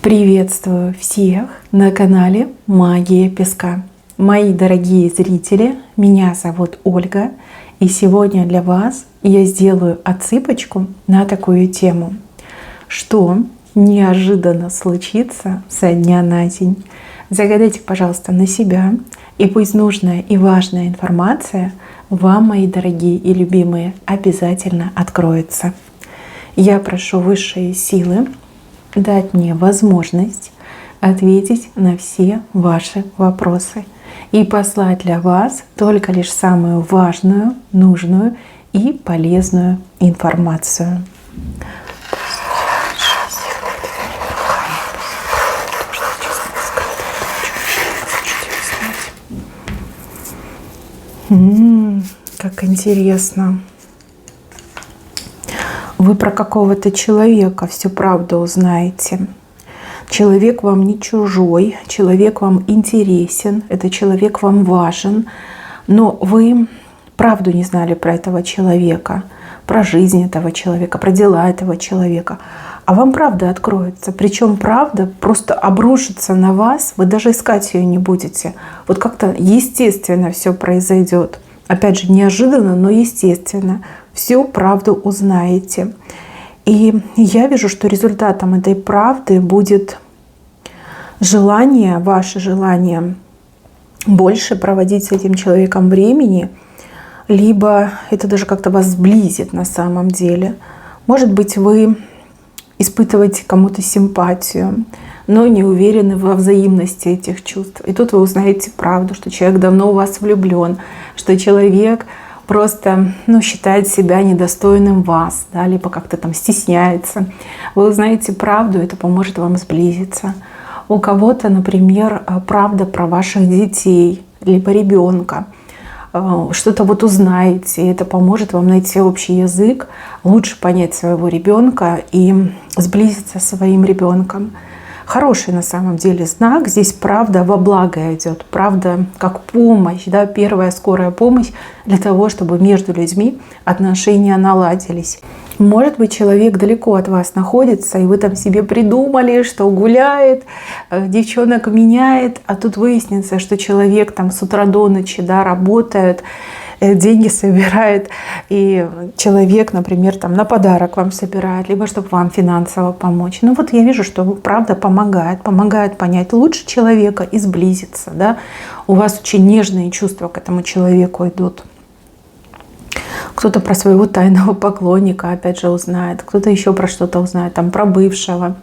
Приветствую всех на канале Магия Песка. Мои дорогие зрители, меня зовут Ольга, и сегодня для вас я сделаю отсыпочку на такую тему. Что неожиданно случится со дня на день? Загадайте, пожалуйста, на себя, и пусть нужная и важная информация вам, мои дорогие и любимые, обязательно откроется. Я прошу высшие силы дать мне возможность ответить на все ваши вопросы и послать для вас только лишь самую важную, нужную и полезную информацию. Как интересно. Вы про какого-то человека всю правду узнаете. Человек вам не чужой, человек вам интересен, этот человек вам важен, но вы правду не знали про этого человека, про жизнь этого человека, про дела этого человека. А вам правда откроется. Причем правда просто обрушится на вас, вы даже искать ее не будете. Вот как-то естественно все произойдет. Опять же, неожиданно, но естественно. Всю правду узнаете. И я вижу, что результатом этой правды будет желание, ваше желание больше проводить с этим человеком времени, либо это даже как-то вас сблизит на самом деле. Может быть, вы испытываете кому-то симпатию, но не уверены во взаимности этих чувств. И тут вы узнаете правду, что человек давно в вас влюблен, что человек просто считает себя недостойным вас, да, либо как-то там стесняется. Вы узнаете правду, это поможет вам сблизиться. У кого-то, например, правда про ваших детей, либо ребенка. Что-то вот узнаете, и это поможет вам найти общий язык, лучше понять своего ребенка и сблизиться со своим ребенком. Хороший на самом деле знак. Здесь правда во благо идет. Правда как помощь, да, первая скорая помощь для того, чтобы между людьми отношения наладились. Может быть, человек далеко от вас находится, и вы там себе придумали, что гуляет, девчонок меняет, а тут выяснится, что человек там с утра до ночи, да, работает, деньги собирает, и человек, например, там на подарок вам собирает, либо чтобы вам финансово помочь. Ну вот я вижу, что правда помогает понять лучше человека и сблизиться, да. У вас очень нежные чувства к этому человеку идут. Кто-то про своего тайного поклонника, опять же, узнает, кто-то еще про что-то узнает, там про бывшего.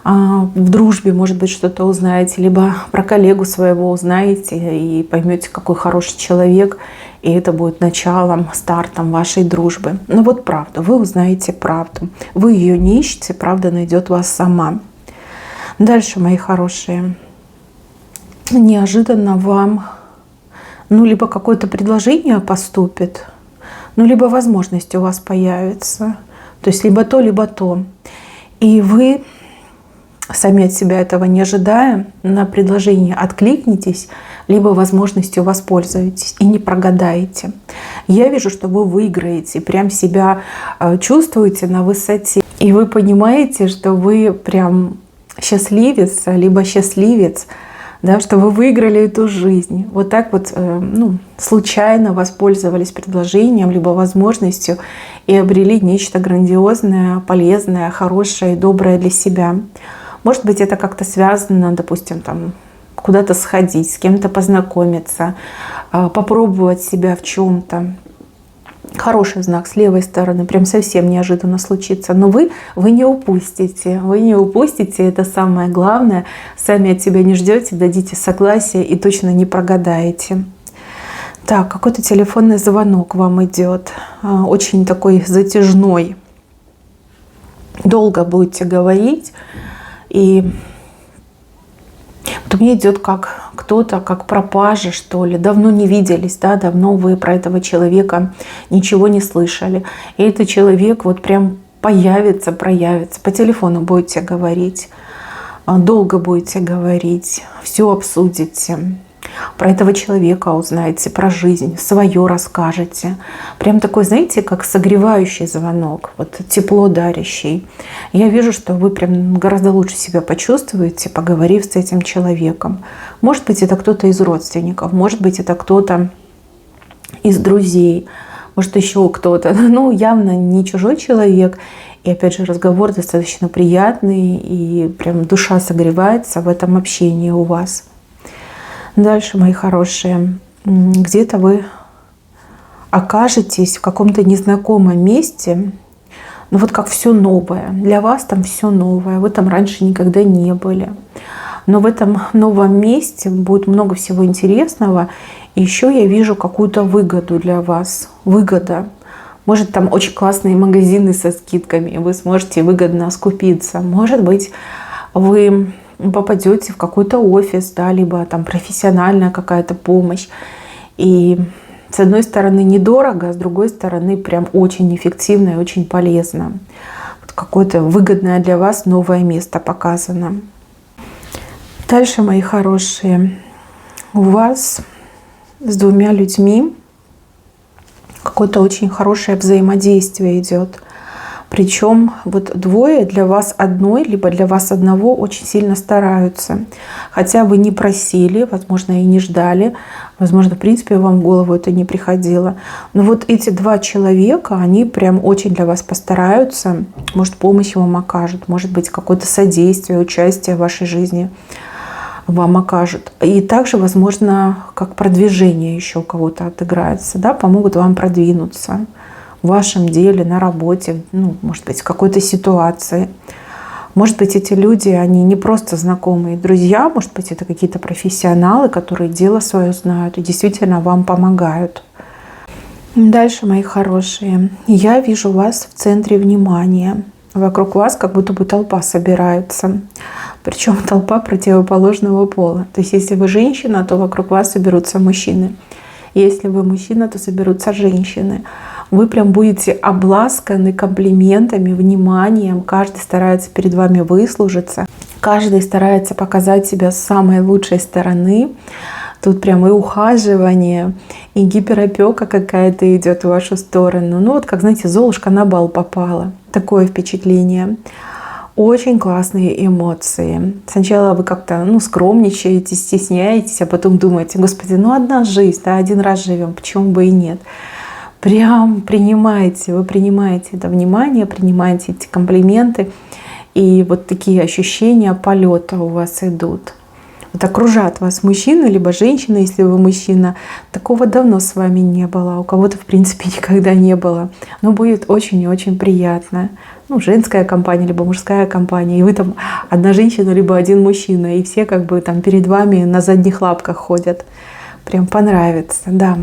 В дружбе, может быть, что-то узнаете, либо про коллегу своего узнаете и поймете, какой хороший человек, и это будет началом, стартом вашей дружбы. Ну вот правда, вы узнаете правду. Вы ее не ищете, правда найдет вас сама. Дальше, мои хорошие, неожиданно вам, либо какое-то предложение поступит, либо возможность у вас появится. То есть либо то, либо то. И вы, сами от себя этого не ожидая, на предложение откликнитесь, либо возможностью воспользуетесь и не прогадаете. Я вижу, что вы выиграете, прям себя чувствуете на высоте. И вы понимаете, что вы прям счастливец, либо счастливец, да, что вы выиграли эту жизнь. Вот так вот случайно воспользовались предложением, либо возможностью и обрели нечто грандиозное, полезное, хорошее и доброе для себя. Может быть, это как-то связано, допустим, там куда-то сходить, с кем-то познакомиться, попробовать себя в чем-то. Хороший знак с левой стороны, прям совсем неожиданно случится. Но вы не упустите, это самое главное. Сами от себя не ждете, дадите согласие и точно не прогадаете. Так, какой-то телефонный звонок вам идет, очень такой затяжной. Долго будете говорить, и вот мне идет как кто-то, как пропажа, что ли. Давно не виделись, да, давно вы про этого человека ничего не слышали. И этот человек вот прям появится, проявится. По телефону будете говорить, долго будете говорить, все обсудите. про этого человека узнаете, про жизнь, свое расскажете. Прям такой, знаете, как согревающий звонок, вот тепло дарящий. Я вижу, что вы прям гораздо лучше себя почувствуете, поговорив с этим человеком. Может быть, это кто-то из родственников, может быть, это кто-то из друзей, может, еще кто-то. Ну, явно не чужой человек. И опять же, разговор достаточно приятный, и прям душа согревается в этом общении у вас. Дальше, мои хорошие, где-то вы окажетесь в каком-то незнакомом месте, ну вот как все новое. Для вас там все новое, вы там раньше никогда не были. Но в этом новом месте будет много всего интересного. И еще я вижу какую-то выгоду для вас. Выгода. Может, там очень классные магазины со скидками, вы сможете выгодно скупиться. Может быть, вы попадете в какой-то офис, да, либо там профессиональная какая-то помощь. И с одной стороны недорого, а с другой стороны прям очень эффективно и очень полезно. Вот какое-то выгодное для вас новое место показано. Дальше, мои хорошие, у вас с двумя людьми какое-то очень хорошее взаимодействие идет. Причем вот двое для вас одной, либо для вас одного очень сильно стараются. Хотя вы не просили, возможно, и не ждали. Возможно, в принципе, вам в голову это не приходило. Но вот эти два человека, они прям очень для вас постараются. Может, помощь вам окажут, может быть, какое-то содействие, участие в вашей жизни вам окажут. И также, возможно, как продвижение еще у кого-то отыграется, да, помогут вам продвинуться в вашем деле, на работе, ну, может быть, в какой-то ситуации. Может быть, эти люди, они не просто знакомые друзья, может быть, это какие-то профессионалы, которые дело свое знают и действительно вам помогают. Дальше, мои хорошие, я вижу вас в центре внимания. Вокруг вас как будто бы толпа собирается. Причем толпа противоположного пола. То есть, если вы женщина, то вокруг вас соберутся мужчины. Если вы мужчина, то соберутся женщины. Вы прям будете обласканы комплиментами, вниманием. Каждый старается перед вами выслужиться. Каждый старается показать себя с самой лучшей стороны. Тут прям и ухаживание, и гиперопека какая-то идет в вашу сторону. Ну вот, как, знаете, Золушка на бал попала. Такое впечатление. Очень классные эмоции. Сначала вы как-то скромничаете, стесняетесь, а потом думаете: господи, одна жизнь, да, один раз живем, почему бы и нет. Прям принимаете, вы принимаете это внимание, принимаете эти комплименты. И вот такие ощущения полета у вас идут. Вот окружат вас мужчины, либо женщины, если вы мужчина. Такого давно с вами не было. У кого-то, в принципе, никогда не было. Но будет очень и очень приятно. Женская компания, либо мужская компания. И вы там одна женщина, либо один мужчина. И все как бы там перед вами на задних лапках ходят. Прям понравится, да.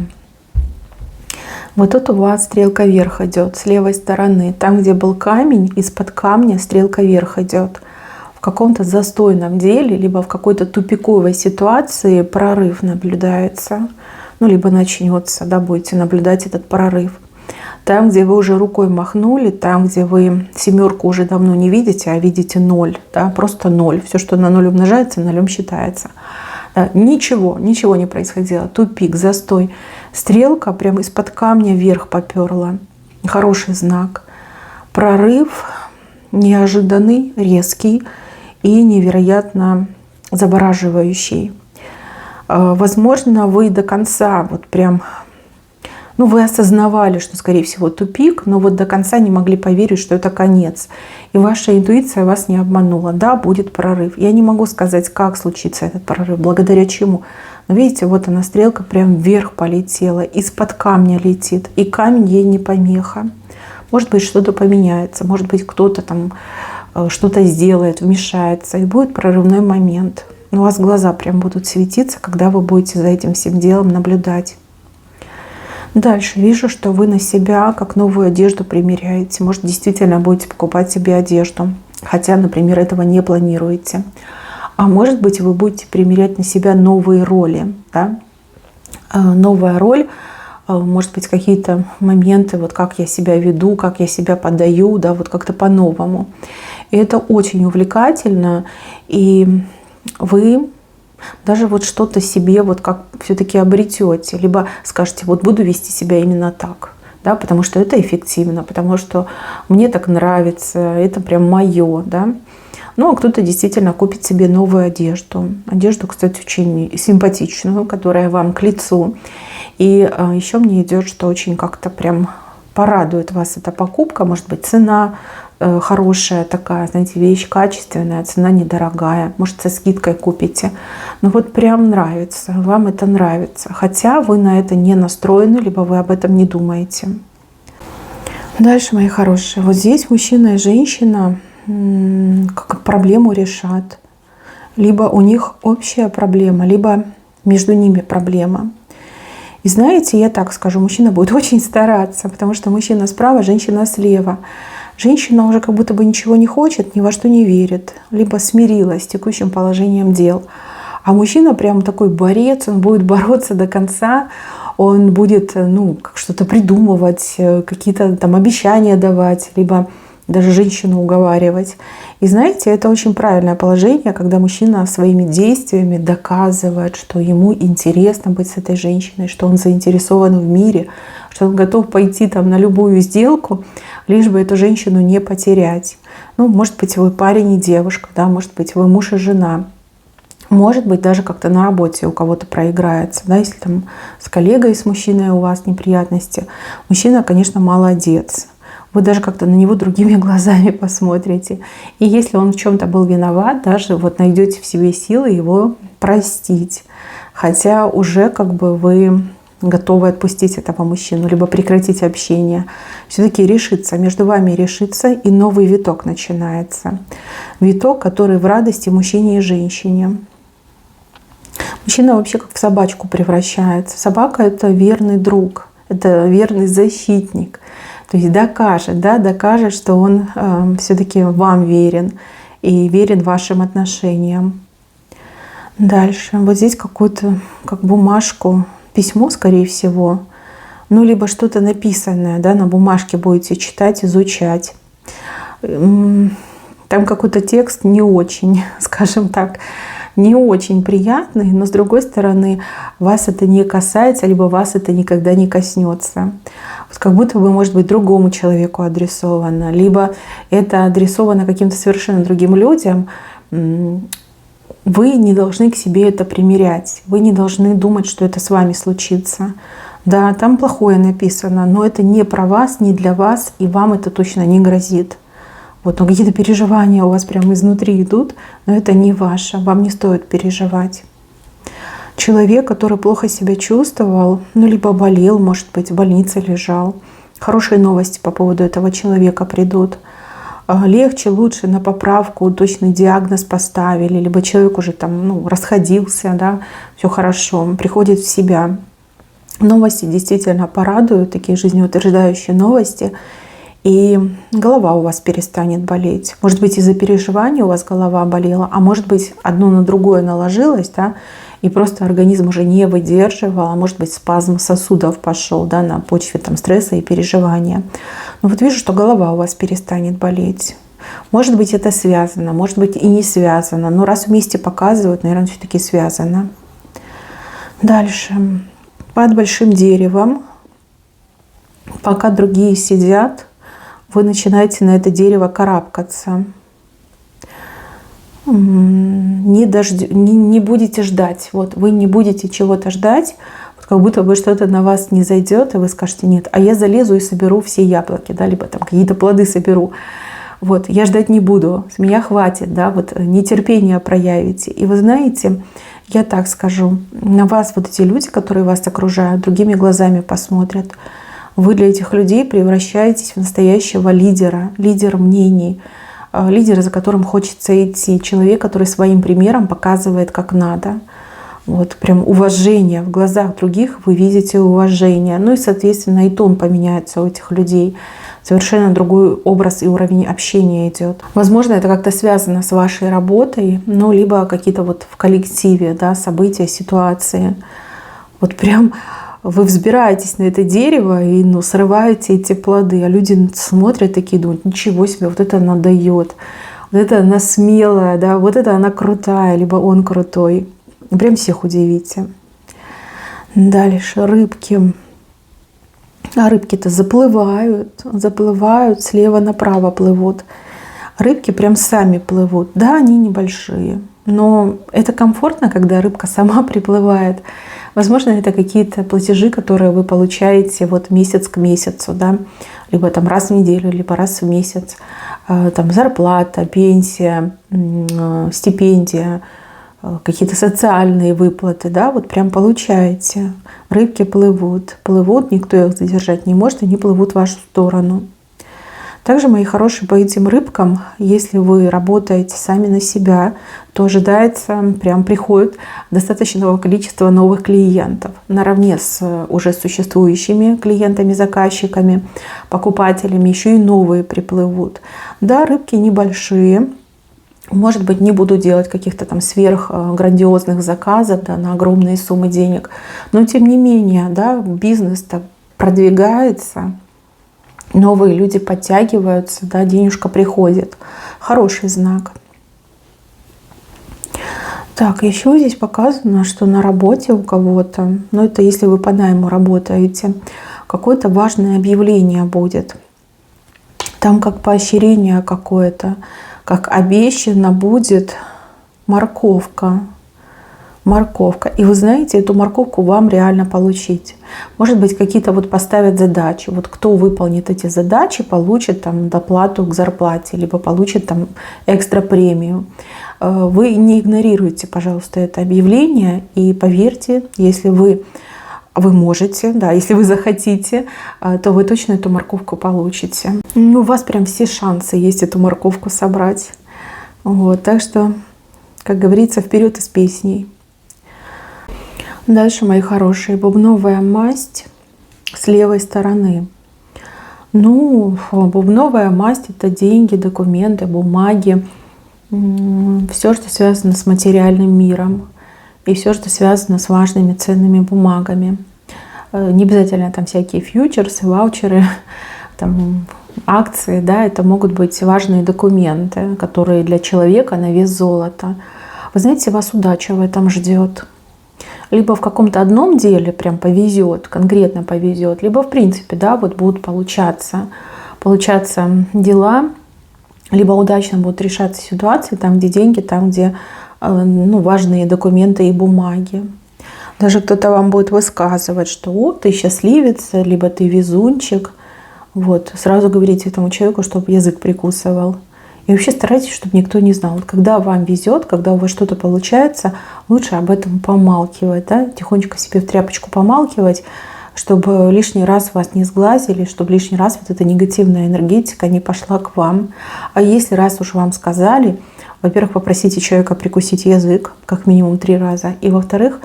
Вот тут у вас стрелка вверх идет с левой стороны. Там, где был камень, из-под камня стрелка вверх идет. В каком-то застойном деле, либо в какой-то тупиковой ситуации прорыв наблюдается. Либо начнется, да, будете наблюдать этот прорыв. Там, где вы уже рукой махнули, там, где вы семерку уже давно не видите, а видите 0, да, просто 0. Все, что на 0 умножается, 0 считается. Да, ничего не происходило. Тупик, застой. Стрелка прямо из-под камня вверх поперла. Хороший знак. Прорыв неожиданный, резкий и невероятно завораживающий. Возможно, вы до конца вы осознавали, что, скорее всего, тупик, но до конца не могли поверить, что это конец. И ваша интуиция вас не обманула. Да, будет прорыв. Я не могу сказать, как случится этот прорыв, благодаря чему. Но видите, вот она, стрелка прям вверх полетела, из-под камня летит. И камень ей не помеха. Может быть, что-то поменяется, может быть, кто-то там что-то сделает, вмешается, и будет прорывной момент. У вас глаза прям будут светиться, когда вы будете за этим всем делом наблюдать. Дальше вижу, что вы на себя как новую одежду примеряете. Может, действительно будете покупать себе одежду, хотя, например, этого не планируете. А может быть, вы будете примерять на себя новые роли. Да? Новая роль. Может быть, какие-то моменты, как я себя веду, как я себя подаю, да, как-то по-новому. И это очень увлекательно. И вы даже вот что-то себе вот как все-таки обретете, либо скажете, вот буду вести себя именно так, да, потому что это эффективно, потому что мне так нравится, это прям мое, да. Ну, а кто-то действительно купит себе новую одежду. Одежду, кстати, очень симпатичную, которая вам к лицу. И еще мне идет, что очень как-то прям порадует вас эта покупка. Может быть, цена хорошая такая, знаете, вещь качественная, цена недорогая. Может, со скидкой купите. Но вот прям нравится, вам это нравится. Хотя вы на это не настроены, либо вы об этом не думаете. Дальше, мои хорошие, вот здесь мужчина и женщина как проблему решат. Либо у них общая проблема, либо между ними проблема. И знаете, я так скажу, мужчина будет очень стараться, потому что мужчина справа, женщина слева. Женщина уже как будто бы ничего не хочет, ни во что не верит, либо смирилась с текущим положением дел. А мужчина прям такой борец, он будет бороться до конца, он будет как что-то придумывать, какие-то там обещания давать, либо даже женщину уговаривать. И знаете, это очень правильное положение, когда мужчина своими действиями доказывает, что ему интересно быть с этой женщиной, что он заинтересован в мире, что он готов пойти там на любую сделку, лишь бы эту женщину не потерять. Может быть, вы парень и девушка, да, может быть, вы муж и жена. Может быть, даже как-то на работе у кого-то проиграется, да, если там с коллегой, с мужчиной у вас неприятности. Мужчина, конечно, молодец. Вы даже как-то на него другими глазами посмотрите. И если он в чем-то был виноват, даже вот найдете в себе силы его простить. Хотя уже как бы вы готовы отпустить этого мужчину, либо прекратить общение. Все-таки решится, между вами решится, и новый виток начинается. Виток, который в радости мужчине и женщине. Мужчина вообще как в собачку превращается. Собака — это верный друг, это верный защитник. То есть докажет, что он все-таки вам верен и верен вашим отношениям. Дальше. Вот здесь какую-то как бумажку, письмо, скорее всего, либо что-то написанное, да, на бумажке будете читать, изучать. Там какой-то текст не очень, скажем так, не очень приятный, но с другой стороны, вас это не касается, либо вас это никогда не коснется. Вот как будто бы, может быть, другому человеку адресовано, либо это адресовано каким-то совершенно другим людям. Вы не должны к себе это примерять, вы не должны думать, что это с вами случится. Да, там плохое написано, но это не про вас, не для вас, и вам это точно не грозит. Но какие-то переживания у вас прямо изнутри идут, но это не ваше, вам не стоит переживать. Человек, который плохо себя чувствовал, либо болел, может быть, в больнице лежал. Хорошие новости по поводу этого человека придут. Легче, лучше на поправку, точный диагноз поставили, либо человек уже там расходился, да, все хорошо, приходит в себя. Новости действительно порадуют, такие жизнеутверждающие новости. И голова у вас перестанет болеть. Может быть, из-за переживаний у вас голова болела, а может быть, одно на другое наложилось, да, и просто организм уже не выдерживал, а может быть, спазм сосудов пошел, да, на почве стресса и переживания. Но вот вижу, что голова у вас перестанет болеть. Может быть, это связано, может быть, и не связано. Но раз вместе показывают, наверное, все-таки связано. Дальше. Под большим деревом, пока другие сидят, вы начинаете на это дерево карабкаться. Не будете ждать. Вы не будете чего-то ждать, как будто бы что-то на вас не зайдет, и вы скажете: нет, а я залезу и соберу все яблоки, да, либо какие-то плоды соберу. Я ждать не буду, с меня хватит, да, нетерпение проявите. И вы знаете, я так скажу, на вас эти люди, которые вас окружают, другими глазами посмотрят. Вы для этих людей превращаетесь в настоящего лидера мнений, лидера, за которым хочется идти, человек, который своим примером показывает, как надо. Прям уважение. В глазах других вы видите уважение. И, соответственно, и тон поменяется у этих людей. Совершенно другой образ и уровень общения идет. Возможно, это как-то связано с вашей работой, либо какие-то в коллективе, да, события, ситуации. Прям вы взбираетесь на это дерево и срываете эти плоды, а люди смотрят такие, думают: ничего себе, это она дает, это она смелая, да, это она крутая, либо он крутой. Прям всех удивите. Дальше рыбки. А рыбки-то заплывают, слева направо плывут. Рыбки прям сами плывут. Да, они небольшие, но это комфортно, когда рыбка сама приплывает. Возможно, это какие-то платежи, которые вы получаете вот месяц к месяцу, да, либо там раз в неделю, либо раз в месяц. Там зарплата, пенсия, стипендия, какие-то социальные выплаты, да, вот прям получаете. Рыбки плывут, никто их задержать не может, они плывут в вашу сторону. Также, мои хорошие, по этим рыбкам, если вы работаете сами на себя, то ожидается, прям приходит достаточного количества новых клиентов. Наравне с уже существующими клиентами, заказчиками, покупателями, еще и новые приплывут. Да, рыбки небольшие. Может быть, не буду делать каких-то там сверхграндиозных заказов, да, на огромные суммы денег. Но тем не менее, да, бизнес-то продвигается. Новые люди подтягиваются, да, денежка приходит. Хороший знак. Так, еще здесь показано, что на работе у кого-то, ну это если вы по найму работаете, какое-то важное объявление будет. Там как поощрение какое-то, как обещано будет морковка. Морковка. И вы знаете, эту морковку вам реально получить. Может быть, какие-то вот поставят задачи. Вот кто выполнит эти задачи, получит там доплату к зарплате, либо получит там экстра премию. Вы не игнорируйте, пожалуйста, это объявление. И поверьте, если вы можете, да, если вы захотите, то вы точно эту морковку получите. У вас прям все шансы есть эту морковку собрать. Вот, так что, как говорится, вперед из песней. Дальше, мои хорошие, бубновая масть с левой стороны. Ну, бубновая масть — это деньги, документы, бумаги, все, что связано с материальным миром и все, что связано с важными ценными бумагами. Не обязательно там всякие фьючерсы, ваучеры, там, акции, да, это могут быть важные документы, которые для человека на вес золота. Вы знаете, вас удача в этом ждет. Либо в каком-то одном деле прям повезет, конкретно повезет, либо в принципе, да, вот будут получаться дела, либо удачно будут решаться ситуации, там, где деньги, там, где важные документы и бумаги. Даже кто-то вам будет высказывать, что о, ты счастливец, либо ты везунчик. Вот, сразу говорите этому человеку, чтобы язык прикусывал. И вообще старайтесь, чтобы никто не знал. Когда вам везет, когда у вас что-то получается, лучше об этом помалкивать, да? Тихонечко себе в тряпочку помалкивать, чтобы лишний раз вас не сглазили, чтобы лишний раз вот эта негативная энергетика не пошла к вам. А если раз уж вам сказали, во-первых, попросите человека прикусить язык как минимум 3 раза. И во-вторых,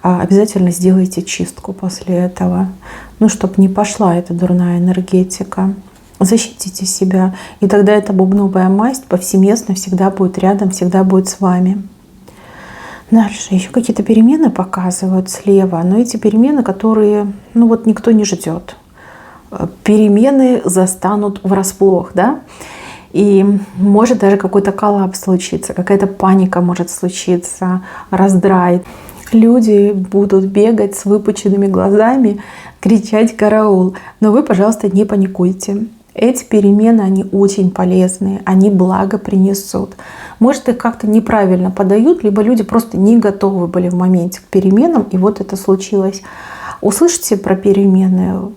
обязательно сделайте чистку после этого. Ну, чтобы не пошла эта дурная энергетика. Защитите себя, и тогда эта бубновая масть повсеместно всегда будет рядом, всегда будет с вами. Дальше еще какие-то перемены показывают слева, но эти перемены, которые, никто не ждет. Перемены застанут врасплох, да? И может даже какой-то коллапс случиться, какая-то паника может случиться, раздрай. Люди будут бегать с выпученными глазами, кричать «караул!». Но вы, пожалуйста, не паникуйте. Эти перемены, они очень полезные, они благо принесут. Может, их как-то неправильно подают, либо люди просто не готовы были в моменте к переменам, и вот это случилось. Услышите про перемены,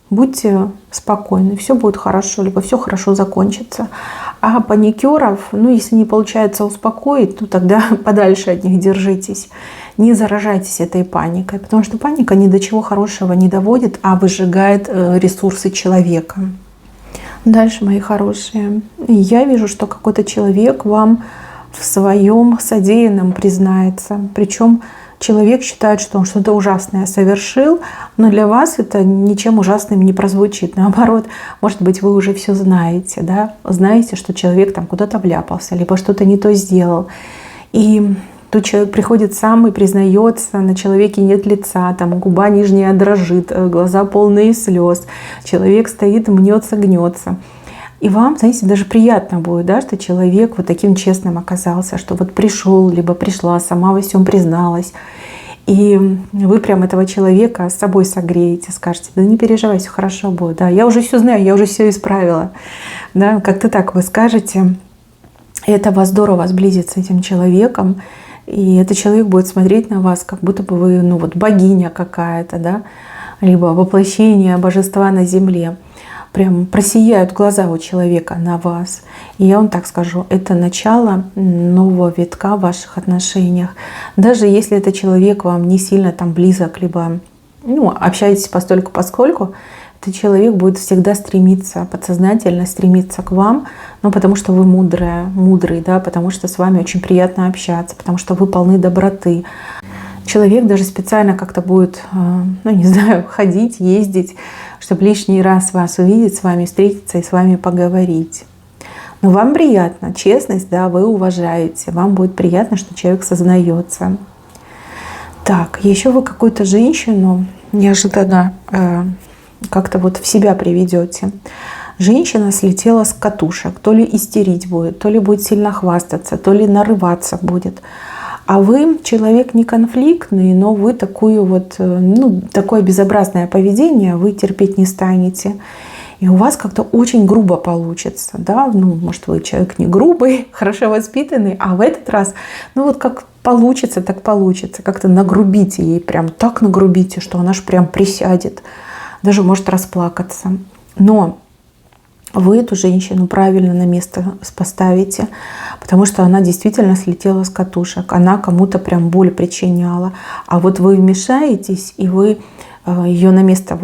будьте спокойны, все будет хорошо, либо все хорошо закончится. А паникеров, если не получается успокоить, то тогда подальше от них держитесь. Не заражайтесь этой паникой, потому что паника ни до чего хорошего не доводит, а выжигает ресурсы человека. Дальше, мои хорошие, я вижу, что какой-то человек вам в своем содеянном признается. Причем человек считает, что он что-то ужасное совершил, но для вас это ничем ужасным не прозвучит. Наоборот, может быть, вы уже все знаете, да? Знаете, что человек там куда-то вляпался, либо что-то не то сделал. И тут человек приходит сам и признается, на человеке нет лица, там губа нижняя дрожит, глаза полные слез, человек стоит, мнется, гнется. И вам, знаете, даже приятно будет, да, что человек вот таким честным оказался, что вот пришел, либо пришла, сама во всем призналась. И вы прям этого человека с собой согреете, скажете: да не переживай, все хорошо будет, да, я уже все знаю, я уже все исправила. Да, как-то так вы скажете. И это вас здорово сблизит с этим человеком. И этот человек будет смотреть на вас, как будто бы вы, ну вот, богиня какая-то, да, либо воплощение божества на земле. Прям просияют глаза у человека на вас. И я вам так скажу, это начало нового витка в ваших отношениях. Даже если этот человек вам не сильно там близок, либо общаетесь постольку-поскольку, этот человек будет всегда стремиться, подсознательно стремиться к вам, потому что вы мудрый, да, потому что с вами очень приятно общаться, потому что вы полны доброты. Человек даже специально как-то будет, не знаю, ходить, ездить, чтобы лишний раз вас увидеть, с вами встретиться и с вами поговорить. Но вам приятно, честность, да, вы уважаете, вам будет приятно, что человек сознается. Так, еще вы какую-то женщину неожиданно как-то вот в себя приведете. Женщина слетела с катушек, то ли истерить будет, то ли будет сильно хвастаться, то ли нарываться будет. А вы человек не конфликтный, но вы такое безобразное поведение вы терпеть не станете. И у вас как-то очень грубо получится. Да? Может, вы человек не грубый, хорошо воспитанный, а в этот раз, как получится, так получится. Как-то нагрубите ей, прям так нагрубите, что она ж прям присядет. Даже может расплакаться. Но вы эту женщину правильно на место поставите, потому что она действительно слетела с катушек. Она кому-то прям боль причиняла. А вот вы вмешаетесь, и вы ее на место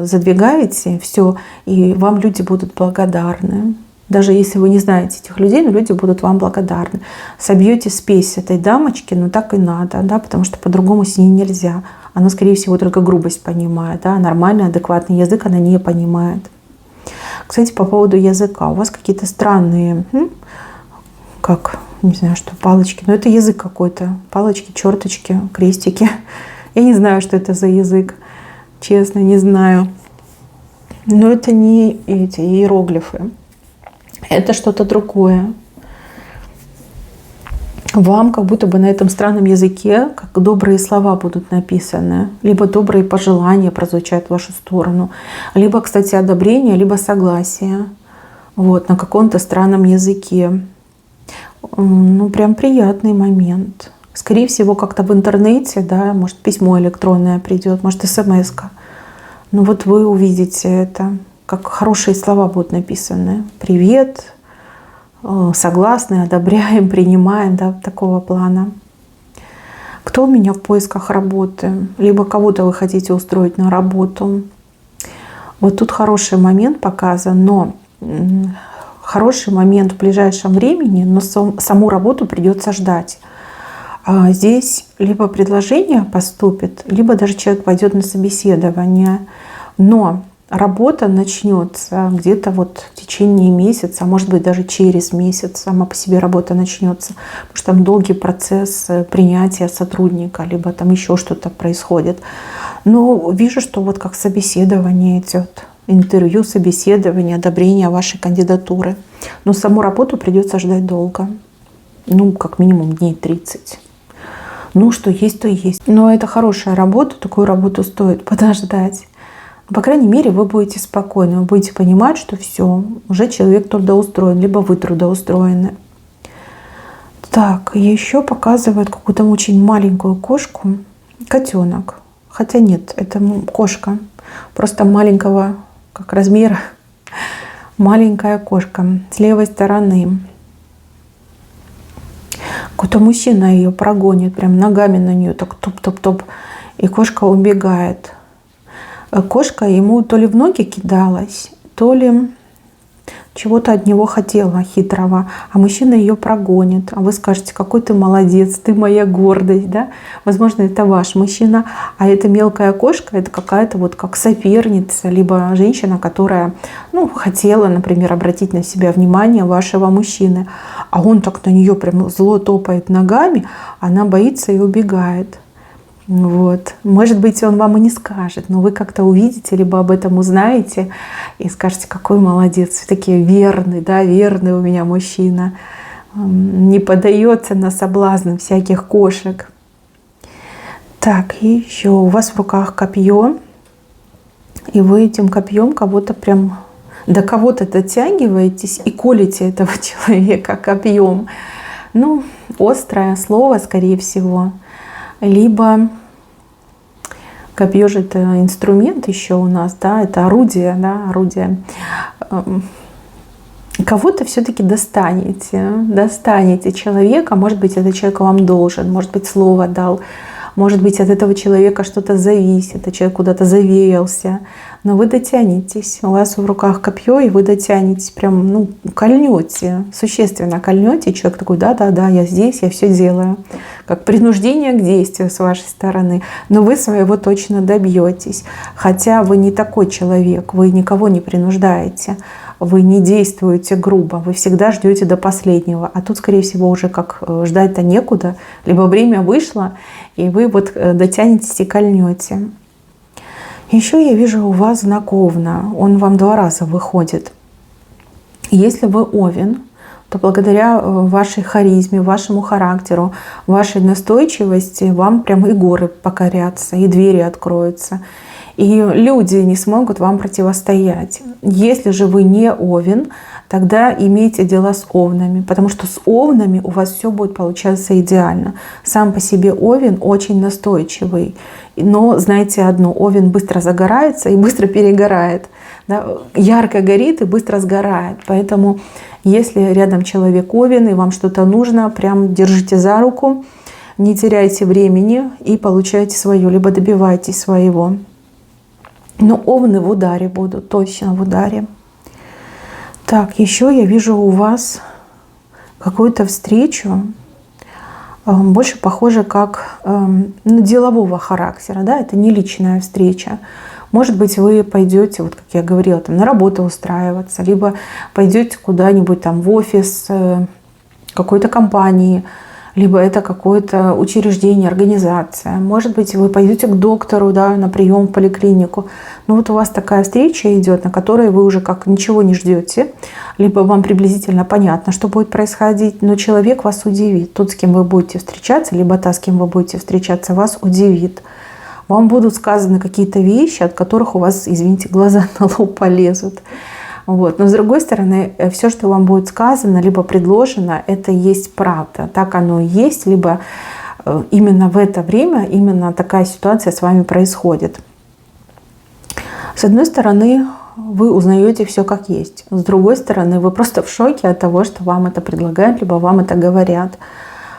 задвигаете, все, и вам люди будут благодарны. Даже если вы не знаете этих людей, но люди будут вам благодарны. Собьете спесь этой дамочки, так и надо, да, потому что по-другому с ней нельзя. Она, скорее всего, только грубость понимает, да, нормальный, адекватный язык она не понимает. Кстати, по поводу языка. У вас какие-то странные, не знаю, что, палочки. Но это язык какой-то. Палочки, черточки, крестики. Я не знаю, что это за язык. Честно, не знаю. Но это не эти иероглифы. Это что-то другое. Вам как будто бы на этом странном языке как добрые слова будут написаны. Либо добрые пожелания прозвучат в вашу сторону. Либо, кстати, одобрение, либо согласие. На каком-то странном языке. Прям приятный момент. Скорее всего, как-то в интернете, да, может, письмо электронное придет, может, смс-ка. Вы увидите это, как хорошие слова будут написаны. Привет, согласны, одобряем, принимаем, да, такого плана. Кто у меня в поисках работы? Либо кого-то вы хотите устроить на работу. Тут хороший момент показан, но хороший момент в ближайшем времени, но саму работу придется ждать. Здесь либо предложение поступит, либо даже человек пойдет на собеседование. Но работа начнется где-то в течение месяца, а может быть даже через месяц сама по себе работа начнется. Потому что там долгий процесс принятия сотрудника, либо там еще что-то происходит. Но вижу, что как собеседование идет. Интервью, собеседование, одобрение вашей кандидатуры. Но саму работу придется ждать долго. Как минимум дней 30. Что есть, то есть. Но это хорошая работа, такую работу стоит подождать. По крайней мере, вы будете спокойны, вы будете понимать, что все, уже человек трудоустроен, либо вы трудоустроены. Так, еще показывают какую-то очень маленькую кошку, котенок. Хотя нет, это кошка, просто маленького, как размера, маленькая кошка с левой стороны. Какой-то мужчина ее прогонит, прям ногами на нее так топ-топ-топ, и кошка убегает. Кошка ему то ли в ноги кидалась, то ли чего-то от него хотела хитрого, а мужчина ее прогонит. А вы скажете: какой ты молодец, ты моя гордость, да? Возможно, это ваш мужчина, а эта мелкая кошка — это какая-то как соперница, либо женщина, которая, хотела, например, обратить на себя внимание вашего мужчины, а он так на нее прям зло топает ногами, она боится и убегает. Вот. Может быть, он вам и не скажет, но вы как-то увидите, либо об этом узнаете и скажете, какой молодец, все-таки верный, да, верный у меня мужчина, не поддается на соблазны всяких кошек. Так, и еще у вас в руках копье, и вы этим копьем кого-то прям до кого-то дотягиваетесь и колите этого человека копьем. Ну, острое слово, скорее всего. Либо копье же это инструмент еще у нас, да, это орудие, да, орудие. Кого-то все-таки достанете человека, может быть, этот человек вам должен, может быть, слово дал, может быть, от этого человека что-то зависит, этот человек куда-то завеялся, но вы дотянетесь, у вас в руках копье, и вы дотянетесь, прям, ну, кольнете, существенно кольнете, и человек такой, да, я здесь, я все делаю, как принуждение к действию с вашей стороны, но вы своего точно добьетесь, хотя вы не такой человек, вы никого не принуждаете, вы не действуете грубо, вы всегда ждете до последнего. А тут, скорее всего, уже как ждать-то некуда. Либо время вышло, и вы вот дотянетесь и кольнете. Еще я вижу у вас знак Овна. Он вам 2 раза выходит. Если вы Овен, то благодаря вашей харизме, вашему характеру, вашей настойчивости вам прям и горы покорятся, и двери откроются. И люди не смогут вам противостоять. Если же вы не Овен, тогда имейте дела с Овнами, потому что с Овнами у вас все будет получаться идеально. Сам по себе Овен очень настойчивый, но знаете одно, Овен быстро загорается и быстро перегорает. Да? Ярко горит и быстро сгорает. Поэтому если рядом человек Овен и вам что-то нужно, прям держите за руку, не теряйте времени и получайте свое, либо добивайтесь своего. Но Овны в ударе будут, точно в ударе. Так, еще я вижу у вас какую-то встречу, больше похоже как делового характера, да, это не личная встреча. Может быть, вы пойдете, вот как я говорила, там, на работу устраиваться, либо пойдете куда-нибудь там в офис какой-то компании, либо это какое-то учреждение, организация. Может быть, вы пойдете к доктору, да, на прием в поликлинику. Но вот у вас такая встреча идет, на которой вы уже как ничего не ждете, либо вам приблизительно понятно, что будет происходить, но человек вас удивит. Тот, с кем вы будете встречаться, либо та, с кем вы будете встречаться, вас удивит. Вам будут сказаны какие-то вещи, от которых у вас, извините, глаза на лоб полезут. Вот. Но с другой стороны, все, что вам будет сказано, либо предложено, это есть правда. Так оно и есть, либо именно в это время, именно такая ситуация с вами происходит. С одной стороны, вы узнаете все как есть. С другой стороны, вы просто в шоке от того, что вам это предлагают, либо вам это говорят.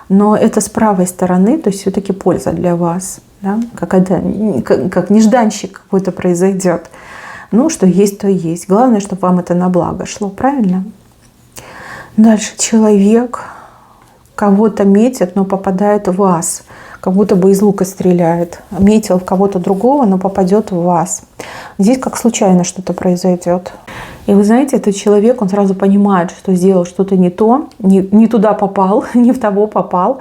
Но это с правой стороны, то есть все-таки польза для вас. Да? Как нежданчик какой-то произойдет. Ну, что есть, то есть. Главное, чтобы вам это на благо шло, правильно? Дальше человек кого-то метит, но попадает в вас. Как будто бы из лука стреляет. Метил в кого-то другого, но попадет в вас. Здесь как случайно что-то произойдет. И вы знаете, этот человек, он сразу понимает, что сделал что-то не то, не туда попал, не в того попал.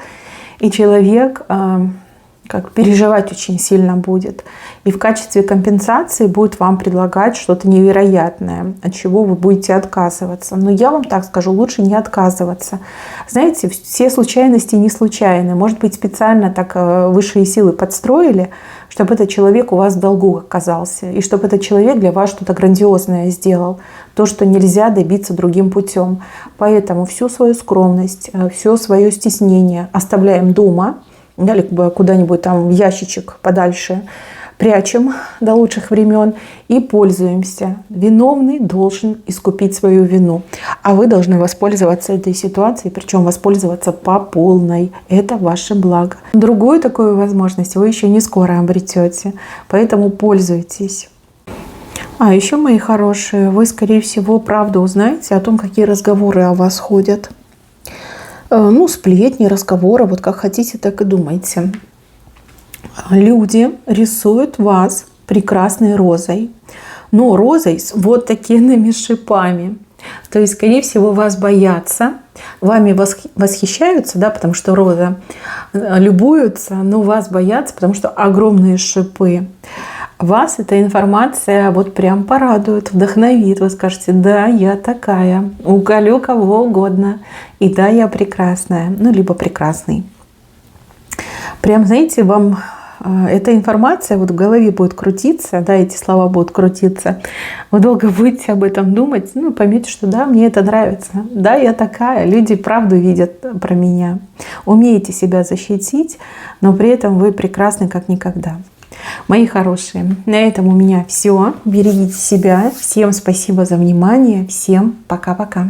И человек как переживать очень сильно будет. И в качестве компенсации будет вам предлагать что-то невероятное, от чего вы будете отказываться. Но я вам так скажу, лучше не отказываться. Знаете, все случайности не случайны. Может быть, специально так высшие силы подстроили, чтобы этот человек у вас в долгу оказался. И чтобы этот человек для вас что-то грандиозное сделал. То, что нельзя добиться другим путем. Поэтому всю свою скромность, все свое стеснение оставляем дома, либо куда-нибудь там в ящичек подальше прячем до лучших времен и пользуемся. Виновный должен искупить свою вину. А вы должны воспользоваться этой ситуацией, причем воспользоваться по полной. Это ваше благо. Другую такую возможность вы еще не скоро обретете. Поэтому пользуйтесь. А еще, мои хорошие, вы, скорее всего, правду узнаете о том, какие разговоры о вас ходят. Ну, сплетни, разговоры, вот как хотите, так и думайте. Люди рисуют вас прекрасной розой, но розой с вот такими шипами. То есть, скорее всего, вас боятся, вами восхищаются, да, потому что роза, любуются, но вас боятся, потому что огромные шипы. Вас эта информация вот прям порадует, вдохновит. Вы скажете: да, я такая, уколю кого угодно. И да, я прекрасная, ну, либо прекрасный. Прям, знаете, вам эта информация вот в голове будет крутиться, да, эти слова будут крутиться. Вы долго будете об этом думать, ну, поймете, что да, мне это нравится. Да, я такая, люди правду видят про меня. Умеете себя защитить, но при этом вы прекрасны как никогда. Мои хорошие, на этом у меня все. Берегите себя. Всем спасибо за внимание. Всем пока-пока.